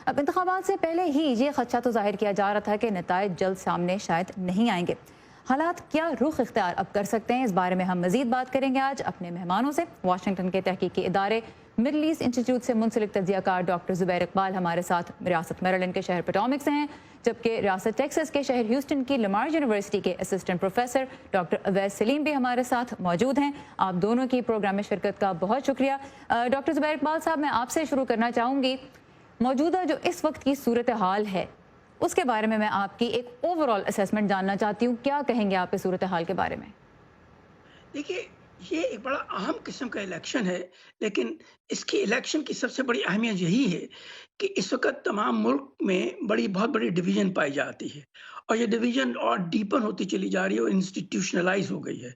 अब इंतखाबात से पहले ही ये खदशा तो जाहिर किया जा रहा था कि नताइज जल्द सामने शायद नहीं आएंगे। हालात क्या रुख इख्तियार अब कर सकते हैं, इस बारे में हम मजीद बात करेंगे आज अपने मेहमानों से। वाशिंगटन के तहकीकी इदारे मिडल ईस्ट इंस्टीट्यूट से मुंसलिक तजियाकार डॉक्टर ज़ुबैर इकबाल हमारे साथ रियासत मेरीलैंड के शहर पोटोमैक से हैं, जबकि रियासत टेक्सास के शहर ह्यूस्टन की लमार यूनिवर्सिटी के assistant professor doctor Awais Salim भी हमारे साथ मौजूद हैं। आप दोनों की प्रोग्राम में शिरकत का बहुत शुक्रिया। डॉक्टर ज़ुबैर इकबाल साहब, मैं आपसे शुरू करना चाहूँगी। मौजूदा जो इस वक्त की सूरत हाल है उसके बारे में मैं आपकी एक ओवरऑल असेसमेंट जानना चाहती हूँ। क्या कहेंगे आप इस सूरत हाल के बारे में? देखिए, ये एक बड़ा अहम किस्म का इलेक्शन है, लेकिन इसकी इलेक्शन की सबसे बड़ी अहमियत यही है कि इस वक़्त तमाम मुल्क में बहुत बड़ी डिवीज़न पाई जाती है और ये डिवीज़न और डीपन होती चली जा रही है और इंस्टीट्यूशनलाइज़ हो गई है।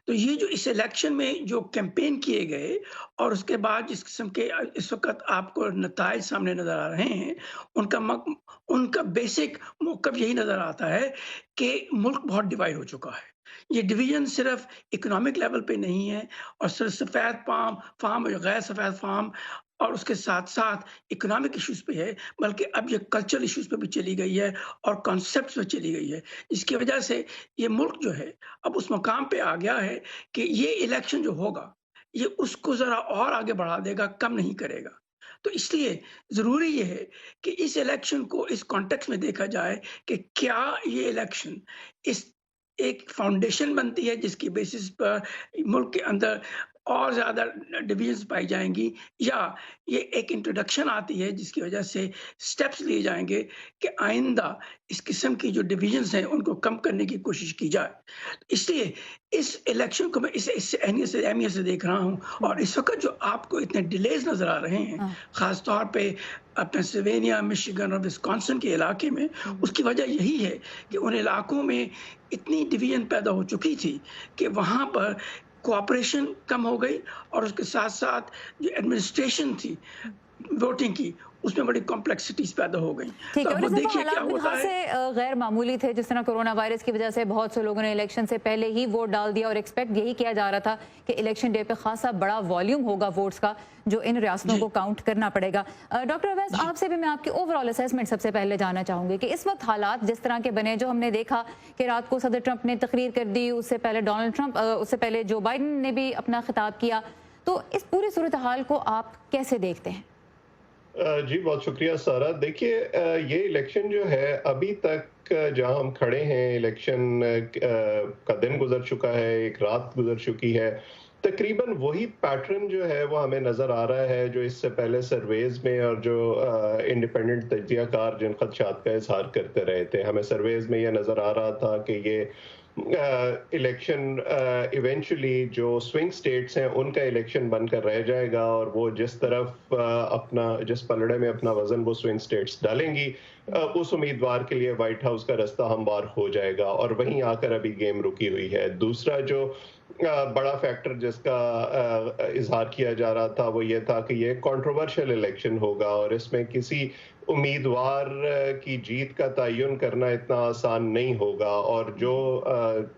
तो ये जो इस इलेक्शन में जो कैंपेन किए गए और उसके बाद जिस किस्म के इस वक़्त आपको नताइज सामने नज़र आ रहे हैं, उनका बेसिक मौक़िफ़ यही नज़र आता है कि मुल्क बहुत डिवाइड हो चुका है। ये डिवीज़न सिर्फ़ इकोनॉमिक लेवल पे नहीं है और सिर्फ़ सफ़ेद फ़ार्म और गैर सफ़ेद फ़ार्म और उसके साथ-साथ इकोनॉमिक इश्यूज़ पे है, बल्कि अब ये कल्चरल इश्यूज़ पे भी चली गई है और कॉन्सेप्ट्स पे चली गई है। इसकी वजह से ये मुल्क जो है, अब उस मकाम पे आ गया है कि ये इलेक्शन जो होगा, ये उसको ज़रा और आगे बढ़ा देगा, कम नहीं करेगा। तो इसलिए ज़रूरी ये है कि इस इलेक्शन को इस कॉन्टेक्स्ट में देखा जाए कि क्या ये इलेक्शन इस एक फाउंडेशन बनती है जिसकी बेसिस पर मुल्क के अंदर और ज़्यादा डिवीज़न्स पाई जाएँगी, या ये एक इंट्रोडक्शन आती है जिसकी वजह से स्टेप्स लिए जाएँगे कि आइंदा इस किस्म की जो डिवीज़न्स हैं उनको कम करने की कोशिश की जाए। इसलिए इस इलेक्शन को मैं इस अहमियत से देख रहा हूँ और इस वक़्त जो आपको इतने डिलेज़ नज़र आ रहे हैं, हाँ। ख़ास तौर पे पेंसिल्वेनिया, मिशिगन और विस्कॉन्सिन के इलाके में, उसकी वजह यही है कि उन इलाकों में इतनी डिवीज़न पैदा हो चुकी थी कि वहाँ पर कोऑपरेशन कम हो गई और उसके साथ-साथ जो एडमिनिस्ट्रेशन थी वोटिंग की, उसमें बड़ी कॉम्प्लेक्सिटीज़ पैदा हो गई। ठीक तो है, और अब इस दफ़ा देखिए क्या हालात भी होता है। खासे गैर मामूली थे। जिस तरह कोरोना वायरस की वजह से बहुत से लोगों ने इलेक्शन से पहले ही वोट डाल दिया और एक्सपेक्ट यही किया जा रहा था कि इलेक्शन डे पे खासा बड़ा वॉल्यूम होगा वोट्स का जो इन रियासतों जी, को काउंट करना पड़ेगा। डॉक्टर अवैस, जी। आपसे भी मैं आपकी ओवरऑल असेसमेंट सबसे पहले जानना चाहूँगी कि इस वक्त हालात जिस तरह के बने, जो हमने देखा कि रात को सदर ट्रंप ने तकरीर कर दी, उससे पहले डोनाल्ड ट्रंप, उससे पहले जो बाइडन ने भी अपना खिताब किया, तो इस पूरी सूरत हाल को आप कैसे देखते हैं? जी, बहुत शुक्रिया सारा। देखिए, ये इलेक्शन जो है अभी तक जहाँ हम खड़े हैं, इलेक्शन का दिन गुजर चुका है, एक रात गुजर चुकी है। तकरीबन वही पैटर्न जो है वो हमें नज़र आ रहा है जो इससे पहले सर्वेज़ में और जो इंडिपेंडेंट तज्ज़ियाकार जिन ख़दशात का इज़हार करते रहे थे। हमें सर्वेज़ में ये नज़र आ रहा था कि ये इलेक्शन इवेंचुअली जो स्विंग स्टेट्स हैं उनका इलेक्शन बनकर रह जाएगा और वो जिस तरफ जिस पलड़े में अपना वजन वो स्विंग स्टेट्स डालेंगी, उस उम्मीदवार के लिए व्हाइट हाउस का रास्ता हमवार हो जाएगा और वहीं आकर अभी गेम रुकी हुई है। दूसरा जो बड़ा फैक्टर जिसका इजहार किया जा रहा था वो ये था कि ये कंट्रोवर्शियल इलेक्शन होगा और इसमें किसी उम्मीदवार की जीत का तयन करना इतना आसान नहीं होगा और जो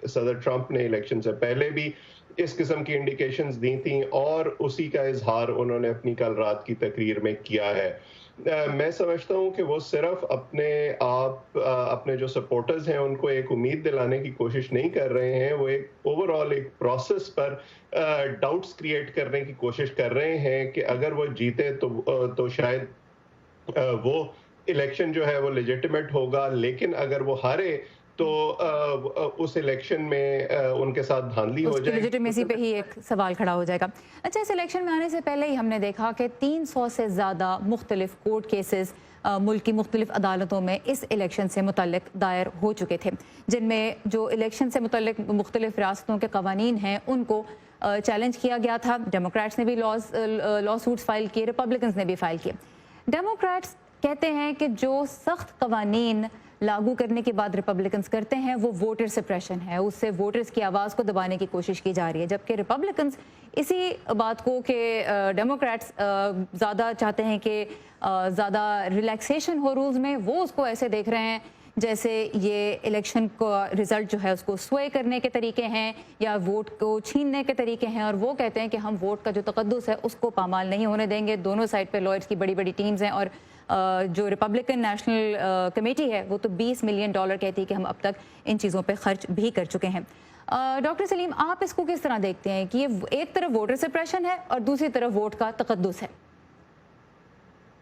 सदर ट्रंप ने इलेक्शन से पहले भी इस किस्म की इंडिकेशंस दी थी और उसी का इजहार उन्होंने अपनी कल रात की तकरीर में किया है। मैं समझता हूं कि वो सिर्फ अपने जो सपोर्टर्स हैं उनको एक उम्मीद दिलाने की कोशिश नहीं कर रहे हैं, वो एक ओवरऑल एक प्रोसेस पर डाउट्स क्रिएट करने की कोशिश कर रहे हैं कि अगर वो जीते तो शायद वो इलेक्शन जो है वो लेजिटिमेट होगा, लेकिन अगर वो हारे तो उस इलेक्शन में उनके साथ धांधली हो उसकी लेजिटिमेसी पे जाएगी। ही एक सवाल खड़ा हो जाएगा। अच्छा, इस इलेक्शन में आने से पहले ही हमने देखा कि 300 से ज़्यादा मुख्तलिफ कोर्ट केसेस मुल्क की मुख्तलिफ अदालतों में इस इलेक्शन से मुतल्लिक दायर हो चुके थे, जिनमें जो इलेक्शन से मुतल्लिक मुख्तलिफ रियासतों के कवानीन हैं उनको चैलेंज किया गया था। डेमोक्रेट्स ने भी लॉ सूट्स फाइल किए, रिपब्लिकन्स ने भी फाइल किए। डेमोक्रेट्स कहते हैं कि जो सख्त कवानीन लागू करने के बाद रिपब्लिकन्स करते हैं वो वोटर सप्रेशन है, उससे वोटर्स की आवाज़ को दबाने की कोशिश की जा रही है, जबकि रिपब्लिकन्स इसी बात को कि डेमोक्रेट्स ज़्यादा चाहते हैं कि ज़्यादा रिलैक्सेशन हो रूल्स में, वो उसको ऐसे देख रहे हैं जैसे ये इलेक्शन का रिजल्ट जो है उसको स्वे करने के तरीके हैं या वोट को छीनने के तरीके हैं, और वो कहते हैं कि हम वोट का जो तकद्दुस है उसको पामाल नहीं होने देंगे। दोनों साइड पे लॉयर्स की बड़ी बड़ी टीम्स हैं और जो रिपब्लिकन नेशनल कमेटी है वो तो $20 मिलियन कहती है कि हम अब तक इन चीज़ों पे खर्च भी कर चुके हैं। डॉक्टर सलीम, आप इसको किस तरह देखते हैं कि ये एक तरफ वोटर सप्रेशन है और दूसरी तरफ वोट का तकद्दुस है?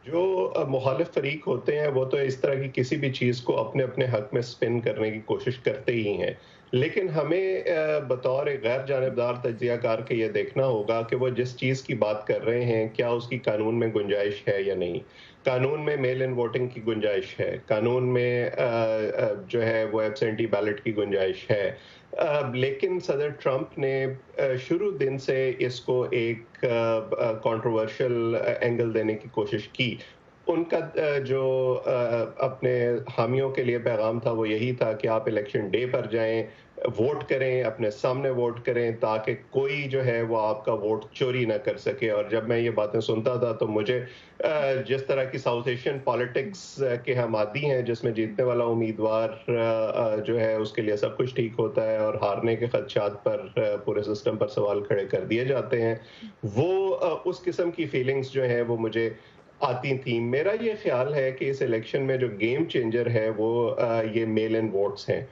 जो मुखालिफ फरीक होते हैं वो तो इस तरह की किसी भी चीज़ को अपने अपने हक में स्पिन करने की कोशिश करते ही हैं, लेकिन हमें बतौर एक गैर जानिबदार तज्ज़ियाकार के ये देखना होगा कि वो जिस चीज़ की बात कर रहे हैं क्या उसकी कानून में गुंजाइश है या नहीं। कानून में मेल इन वोटिंग की गुंजाइश है, कानून में जो है वो एब्सेंटी बैलेट की गुंजाइश है, लेकिन सदर ट्रंप ने शुरू दिन से इसको एक कंट्रोवर्शियल एंगल देने की कोशिश की। उनका जो अपने हामियों के लिए पैगाम था वो यही था कि आप इलेक्शन डे पर जाएं, वोट करें, अपने सामने वोट करें ताकि कोई जो है वो आपका वोट चोरी ना कर सके। और जब मैं ये बातें सुनता था तो मुझे जिस तरह की साउथ एशियन पॉलिटिक्स के हम आदी हैं जिसमें जीतने वाला उम्मीदवार जो है उसके लिए सब कुछ ठीक होता है और हारने के खदशात पर पूरे सिस्टम पर सवाल खड़े कर दिए जाते हैं, वो उस किस्म की फीलिंग्स जो है वो मुझे आती थी। मेरा ये ख्याल है कि इस इलेक्शन में जो गेम चेंजर है वो ये मेल इन वोट्स हैं।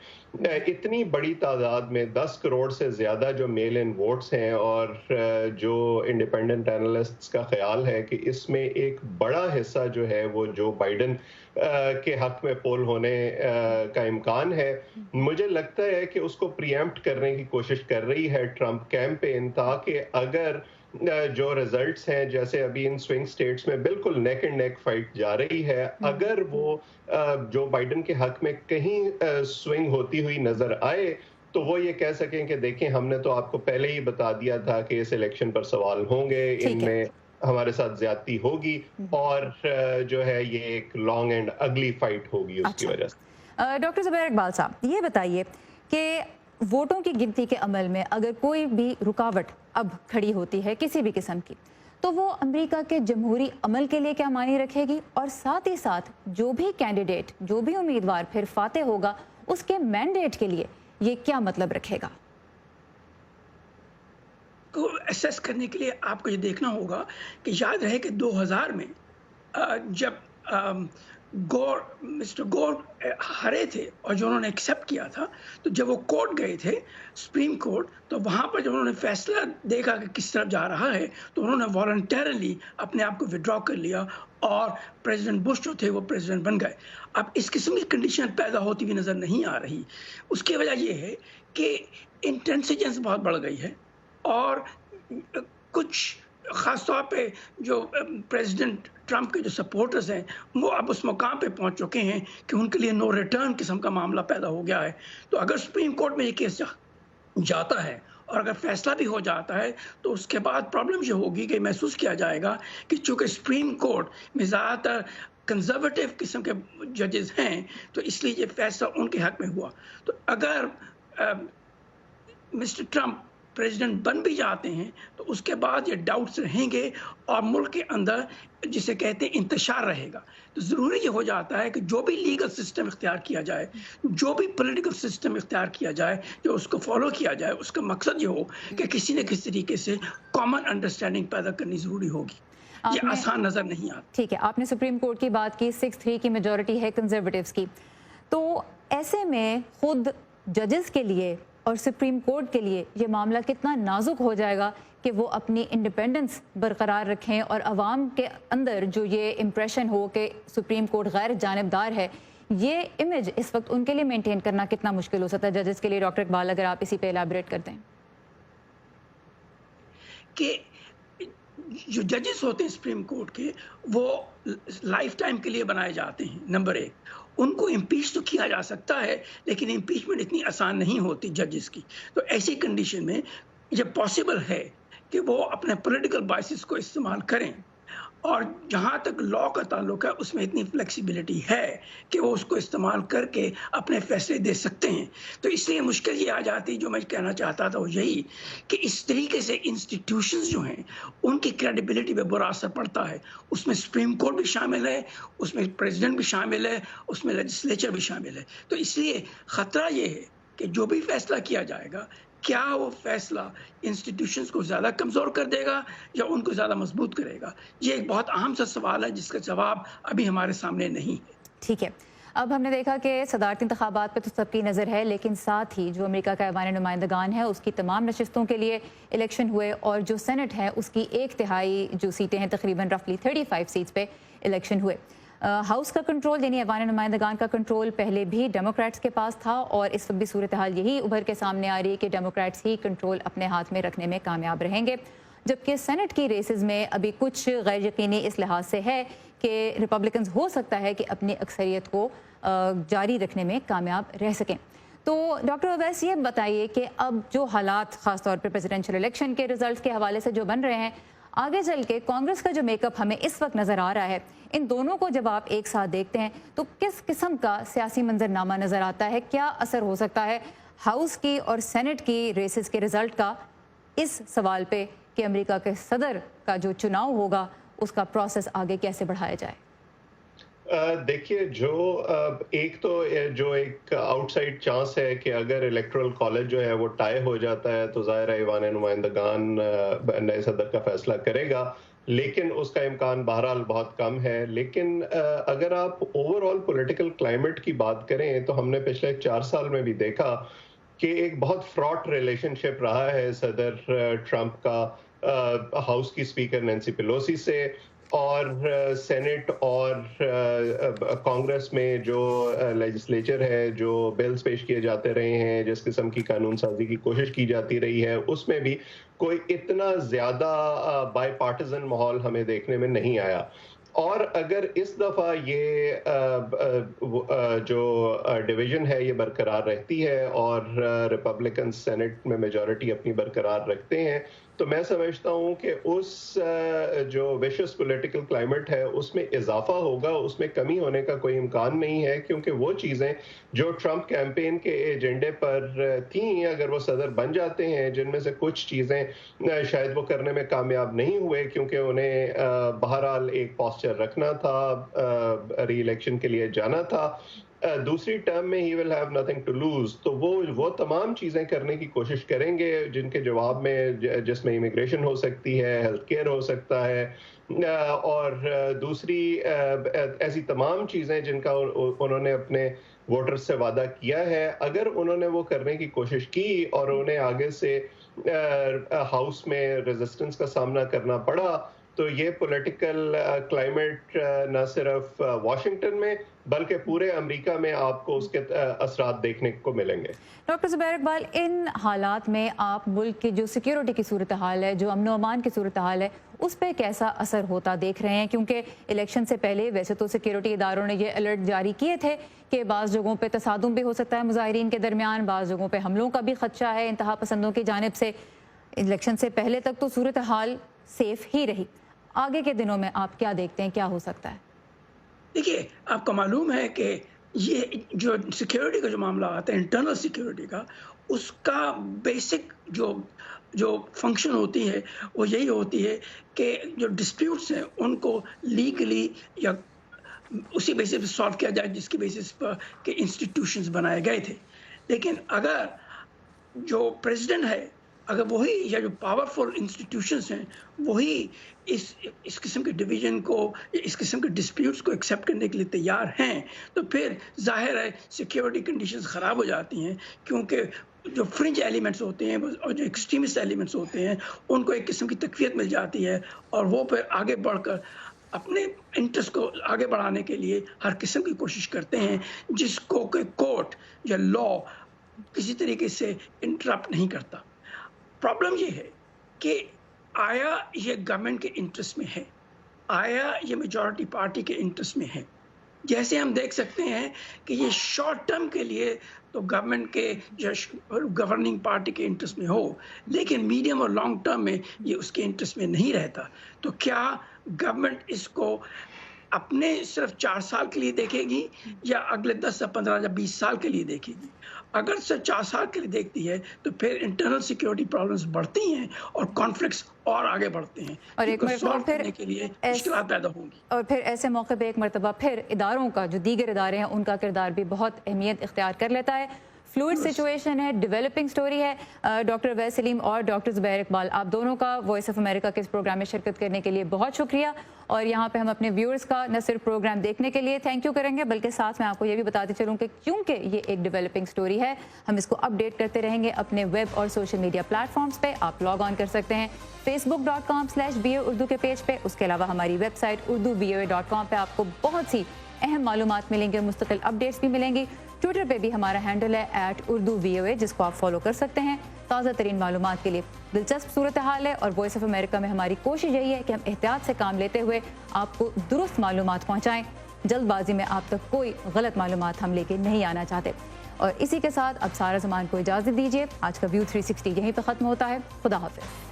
इतनी बड़ी तादाद में 10 करोड़ से ज़्यादा जो मेल इन वोट्स हैं और जो इंडिपेंडेंट एनालिस्ट्स का ख्याल है कि इसमें एक बड़ा हिस्सा जो है वो जो बाइडन के हक में पोल होने का इम्कान है, मुझे लगता है कि उसको प्रीएम्प्ट करने की कोशिश कर रही है ट्रंप कैंपेन, ताकि अगर जो रिजल्ट्स हैं जैसे अभी इन स्विंग स्टेट्स में बिल्कुल नेक एंड नेक फाइट जा रही है, अगर वो जो बाइडन के हक में कहीं स्विंग होती हुई नजर आए तो वो ये कह सकें कि देखें हमने तो आपको पहले ही बता दिया था कि इस इलेक्शन पर सवाल होंगे, इनमें हमारे साथ ज्यादती होगी और जो है ये एक लॉन्ग एंड अगली फाइट होगी उसकी वजह से। डॉक्टर ज़ुबैर इकबाल साहब, ये बताइए कि वोटों की गिनती के अमल में अगर कोई भी रुकावट अब खड़ी होती है किसी भी किस्म की, तो वो अमेरिका के जमहूरी अमल के लिए क्या मायने रखेगी, और साथ ही साथ जो भी कैंडिडेट, जो भी उम्मीदवार फिर फाते होगा उसके मैंडेट के लिए ये क्या मतलब रखेगा? को असेस करने के लिए आपको ये देखना होगा कि याद रहे कि 2000 में जब मिस्टर गोर हारे थे और जो उन्होंने एक्सेप्ट किया था, तो जब वो कोर्ट गए थे, सुप्रीम कोर्ट, तो वहाँ पर जब उन्होंने फैसला देखा कि किस तरफ जा रहा है, तो उन्होंने वॉलंटरली अपने आप को विड्रॉ कर लिया और प्रेसिडेंट बुश जो थे वो प्रेसिडेंट बन गए। अब इस किस्म की कंडीशन पैदा होती हुई नज़र नहीं आ रही। उसकी वजह ये है कि इंटेंसिजेंस बहुत बढ़ गई है और कुछ ख़ास तौर पे जो प्रेसिडेंट ट्रंप के जो सपोर्टर्स हैं वो अब उस मुकाम पे पहुंच चुके हैं कि उनके लिए नो रिटर्न किस्म का मामला पैदा हो गया है। तो अगर सुप्रीम कोर्ट में ये केस जाता है और अगर फैसला भी हो जाता है तो उसके बाद प्रॉब्लम ये होगी कि महसूस किया जाएगा कि चूँकि सुप्रीम कोर्ट में ज़्यादातर कंजर्वेटिव किस्म के जजेस हैं, तो इसलिए ये फैसला उनके हक में हुआ। तो अगर मिस्टर ट्रंप प्रेसिडेंट बन भी जाते हैं तो उसके बाद ये डाउट्स रहेंगे और मुल्क के अंदर जिसे कहते हैं इंतशार रहेगा। तो ज़रूरी ये हो जाता है कि जो भी लीगल सिस्टम इख्तियार किया जाए, जो भी पॉलिटिकल सिस्टम इख्तियार किया जाए, जो उसको फॉलो किया जाए, उसका मकसद ये हो कि किसी न किसी तरीके से कॉमन अंडरस्टैंडिंग पैदा करनी ज़रूरी होगी। ये आसान नज़र नहीं आता। ठीक है, आपने सुप्रीम कोर्ट की बात की, 6-3 की मेजॉरिटी है कंजर्वेटिव्स की, तो ऐसे में खुद जजेस के लिए और सुप्रीम कोर्ट के लिए ये मामला कितना नाजुक हो जाएगा कि वो अपनी इंडिपेंडेंस बरकरार रखें और अवाम के अंदर जो ये इम्प्रेशन हो कि सुप्रीम कोर्ट गैर जानिबदार है, ये इमेज इस वक्त उनके लिए मेंटेन करना कितना मुश्किल हो सकता है जजेस के लिए? डॉक्टर इकबाल, अगर आप इसी पे एलैबोरेट करते हैं। कि जो जजेस होते हैं सुप्रीम कोर्ट के, वो लाइफ टाइम के लिए बनाए जाते हैं। नंबर 1, उनको इम्पीच तो किया जा सकता है, लेकिन इम्पीचमेंट इतनी आसान नहीं होती जजेस की। तो ऐसी कंडीशन में ये पॉसिबल है कि वो अपने पॉलिटिकल बायसेस को इस्तेमाल करें, और जहाँ तक लॉ का ताल्लुक है उसमें इतनी फ्लेक्सिबिलिटी है कि वो उसको इस्तेमाल करके अपने फैसले दे सकते हैं। तो इसलिए मुश्किल ये आ जाती, जो मैं कहना चाहता था वो यही कि इस तरीके से इंस्टीट्यूशंस जो हैं उनकी क्रेडिबिलिटी पे बुरा असर पड़ता है। उसमें सुप्रीम कोर्ट भी शामिल है, उसमें प्रेसिडेंट भी शामिल है, उसमें लेजिस्लेचर भी शामिल है। तो इसलिए ख़तरा ये है कि जो भी फैसला किया जाएगा क्या वो फैसला इंस्टीट्यूशंस को ज़्यादा कमज़ोर कर देगा या उनको ज़्यादा मजबूत करेगा? ये एक बहुत अहम सा सवाल है जिसका जवाब अभी हमारे सामने नहीं है। ठीक है। अब हमने देखा कि सदारती इंतखाबात पे तो सबकी नज़र है, लेकिन साथ ही जो अमेरिका का ऐवान नुमाइंदगान है उसकी तमाम नशिस्तों के लिए इलेक्शन हुए और जो सेनेट है उसकी 1/3 जो सीटें हैं तकरीबन रफली 35 सीट्स पे इलेक्शन हुए। हाउस का कंट्रोल यानी ऐवान नुमाइंदगान का कंट्रोल पहले भी डेमोक्रेट्स के पास था और इस वक्त भी सूरत हाल यही उभर के सामने आ रही है कि डेमोक्रेट्स ही कंट्रोल अपने हाथ में रखने में कामयाब रहेंगे, जबकि सेनेट की रेसेस में अभी कुछ गैर यकीनी इस लिहाज से है कि रिपब्लिकन्स हो सकता है कि अपनी अक्सरियत को जारी रखने में कामयाब रह सकें। तो डॉक्टर अवैस ये बताइए कि अब जो हालात ख़ासतौर पर प्रेसिडेंशियल इलेक्शन के रिजल्ट के हवाले से जो बन रहे हैं, आगे चल के कांग्रेस का जो मेकअप हमें इस वक्त नज़र आ रहा है, इन दोनों को जब आप एक साथ देखते हैं तो किस किस्म का सियासी मंजरनामा नज़र आता है? क्या असर हो सकता है हाउस की और सेनेट की रेसेस के रिजल्ट का इस सवाल पे कि अमेरिका के सदर का जो चुनाव होगा उसका प्रोसेस आगे कैसे बढ़ाया जाए? देखिए, जो एक आउटसाइड चांस है कि अगर इलेक्टोरल कॉलेज जो है वो टाई हो जाता है तो ज़ाहिर है ऐवान नुमाइंदगान नए सदर का फैसला करेगा, लेकिन उसका इम्कान बहरहाल बहुत कम है। लेकिन अगर आप ओवरऑल पॉलिटिकल क्लाइमेट की बात करें तो हमने पिछले 4 साल में भी देखा कि एक बहुत फ्रॉट रिलेशनशिप रहा है सदर ट्रंप का हाउस की स्पीकर नैंसी पेलोसी से और सेनेट और कांग्रेस में जो लेजिस्लेचर है, जो बिल्स पेश किए जाते रहे हैं, जिस किस्म की कानून साजी की कोशिश की जाती रही है, उसमें भी कोई इतना ज्यादा बाई पार्टिजन माहौल हमें देखने में नहीं आया। और अगर इस दफा ये जो डिवीजन है ये बरकरार रहती है और रिपब्लिकन सेनेट में मेजॉरिटी अपनी बरकरार रखते हैं, तो मैं समझता हूं कि उस जो विशेष पॉलिटिकल क्लाइमेट है उसमें इजाफा होगा, उसमें कमी होने का कोई इम्कान नहीं है, क्योंकि वो चीज़ें जो ट्रंप कैंपेन के एजेंडे पर थीं, अगर वो सदर बन जाते हैं, जिनमें से कुछ चीज़ें शायद वो करने में कामयाब नहीं हुए क्योंकि उन्हें बहरहाल एक पोस्चर रखना था, री इलेक्शन के लिए जाना था, दूसरी टर्म में ही will have nothing to lose, तो वो तमाम चीज़ें करने की कोशिश करेंगे जिनके जवाब में जिसमें इमिग्रेशन हो सकती है, हेल्थ केयर हो सकता है और दूसरी ऐसी तमाम चीज़ें जिनका उन्होंने अपने वोटर्स से वादा किया है, अगर उन्होंने वो करने की कोशिश की और उन्हें आगे से हाउस में रेजिस्टेंस का सामना करना पड़ा, तो ये पॉलिटिकल क्लाइमेट न सिर्फ वॉशिंगटन में बल्कि पूरे अमेरिका में आपको उसके असरात देखने को मिलेंगे। डॉक्टर ज़ुबैर इकबाल, इन हालात में आप मुल्क की जो सिक्योरिटी की सूरत हाल है, जो अमन व अमान की सूरत हाल है, उस पर कैसा असर होता देख रहे हैं? क्योंकि इलेक्शन से पहले वैसे तो सिक्योरिटी इदारों ने ये अलर्ट जारी किए थे कि बाज़ जगहों पे तसादुम भी हो सकता है मुजाहिरीन के दरमियान, बाज़ जगहों पे हमलों का भी खदशा है इंतहा पसंदों की जानिब से। इलेक्शन से पहले तक तो सूरत हाल सेफ ही रही, आगे के दिनों में आप क्या देखते हैं, क्या हो सकता है? देखिए, आपको मालूम है कि ये जो सिक्योरिटी का जो मामला आता है, इंटरनल सिक्योरिटी का, उसका बेसिक जो जो फंक्शन होती है वो यही होती है कि जो डिस्प्यूट्स हैं उनको लीगली या उसी बेसिस पे सॉल्व किया जाए जिसकी बेसिस पर के इंस्टीट्यूशंस बनाए गए थे। लेकिन अगर जो प्रेसिडेंट है, अगर वही या जो पावरफुल इंस्टीट्यूशंस हैं वही इस किस्म के डिवीजन को, इस किस्म के डिस्प्यूट्स को एक्सेप्ट करने के लिए तैयार हैं, तो फिर जाहिर है सिक्योरिटी कंडीशंस ख़राब हो जाती हैं, क्योंकि जो फ्रिंज एलिमेंट्स होते हैं और जो एक्सट्रीमिस्ट एलिमेंट्स होते हैं उनको एक किस्म की तक़वियत मिल जाती है और वो फिर आगे बढ़कर अपने इंटरेस्ट को आगे बढ़ाने के लिए हर किस्म की कोशिश करते हैं, जिसको कि कोर्ट या लॉ किसी तरीके से इंटरप्ट नहीं करता। प्रॉब्लम ये है कि आया ये गवर्नमेंट के इंटरेस्ट में है, आया ये मेजॉरिटी पार्टी के इंटरेस्ट में है। जैसे हम देख सकते हैं कि ये शॉर्ट टर्म के लिए तो गवर्नमेंट के या गवर्निंग पार्टी के इंटरेस्ट में हो, लेकिन मीडियम और लॉन्ग टर्म में ये उसके इंटरेस्ट में नहीं रहता। तो क्या गवर्नमेंट इसको अपने सिर्फ 4 साल के लिए देखेगी या अगले 10 या 15 या 20 साल के लिए देखेगी? अगर सिर्फ 4 साल के लिए देखती है तो फिर इंटरनल सिक्योरिटी प्रॉब्लम्स बढ़ती हैं और कॉन्फ्लिक्ट्स और आगे बढ़ते हैं और एक मरतबा सॉल्व फिर करने के लिए मुश्किलात पैदा होंगी। और फिर ऐसे मौके पे एक मरतबा फिर इदारों का, जो दीगर इदारे हैं, उनका किरदार भी बहुत अहमियत इख्तियार कर लेता है। फ्लूइड सिचुएशन है, डेवलपिंग स्टोरी है। डॉक्टर अवैस सलीम और डॉक्टर ज़ुबैर इकबाल, आप दोनों का वॉइस ऑफ अमेरिका के इस प्रोग्राम में शिरकत करने के लिए बहुत शुक्रिया। और यहाँ पे हम अपने व्यूअर्स का न सिर्फ प्रोग्राम देखने के लिए थैंक यू करेंगे, बल्कि साथ में आपको ये भी बताते चलूँ कि क्योंकि ये एक डेवलपिंग स्टोरी है, हम इसको अपडेट करते रहेंगे अपने वेब और सोशल मीडिया प्लेटफॉर्म्स पे। आप लॉग ऑन कर सकते हैं facebook.com/BOA उर्दू के पेज पे। उसके अलावा हमारी वेबसाइट urduvoa.com पे आपको बहुत सी अहम मालूमात मिलेंगे, मुस्तकिल अपडेट्स भी मिलेंगी। ट्विटर पे भी हमारा हैंडल है @urduvoa, जिसको आप फॉलो कर सकते हैं ताज़ा तरीन मालूमात के लिए। दिलचस्प सूरत हाल है और वॉइस ऑफ अमेरिका में हमारी कोशिश यही है कि हम एहतियात से काम लेते हुए आपको दुरुस्त मालूमात पहुँचाएँ। जल्दबाजी में आप तक कोई गलत मालूमात हम लेके नहीं आना चाहते। और इसी के साथ अब सारा ज़मान को इजाज़त दीजिए। आज का व्यू 360 यहीं पर ख़त्म होता है। खुदा हाफिज़।